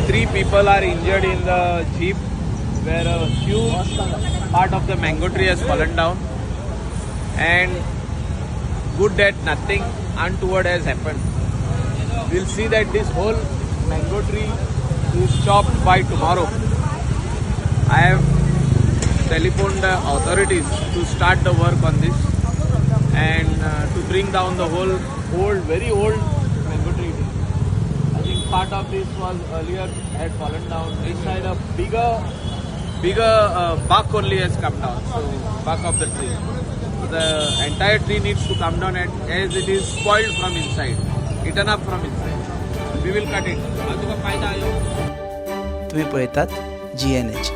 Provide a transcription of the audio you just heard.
Three people are injured in the jeep where a huge part of the mango tree has fallen down, and good that nothing untoward has happened. We'll see that this whole mango tree is chopped by tomorrow. I have telephoned the authorities to start the work on this and to bring down the whole very old mango tree. I think part of this was earlier had fallen down. This side a bigger bark only has come down, so bark of the tree. So the entire tree needs to come down as it is spoiled from inside, eaten up from inside. We will cut it. तुम्ही पळतात GNH.